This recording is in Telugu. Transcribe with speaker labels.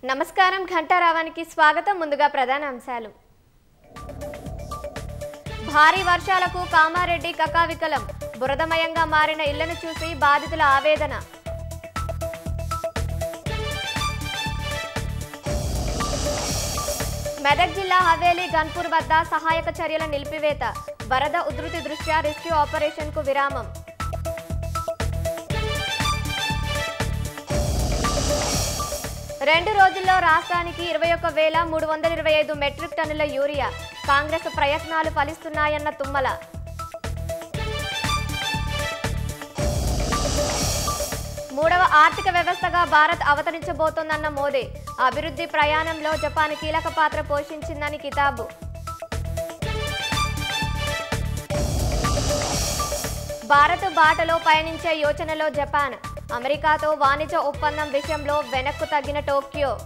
Speaker 1: నమస్కారం ఘంటారావానికి స్వాగతం. ముందుగా ప్రధాన అంశాలు. భారీ వర్షాలకు కామారెడ్డి కకావికలం. బురదమయంగా మారిన ఇళ్లను చూసి బాధితుల ఆవేదన. మెదక్ జిల్లా హవేలీ గన్పూర్ వద్ద సహాయక చర్యల నిలిపివేత. వరద ఉధృతి దృష్ట్యా రెస్క్యూ ఆపరేషన్కు విరామం. రెండు రోజుల్లో రాష్ట్రానికి 21,325 మెట్రిక్ టన్నుల యూరియా. కాంగ్రెస్ ప్రయత్నాలు ఫలిస్తున్నాయన్న తుమ్మల. మూడవ ఆర్థిక వ్యవస్థగా భారత్ అవతరించబోతోందన్న మోదీ. అభివృద్ధి ప్రయాణంలో జపాన్ కీలక పాత్ర పోషించిందని కితాబు. భారత్ బాటలో పయనించే యోచనలో జపాన్. అమెరికాతో వాణిజ్య ఒప్పందం విషయంలో వెనక్కు తగ్గిన టోక్యో.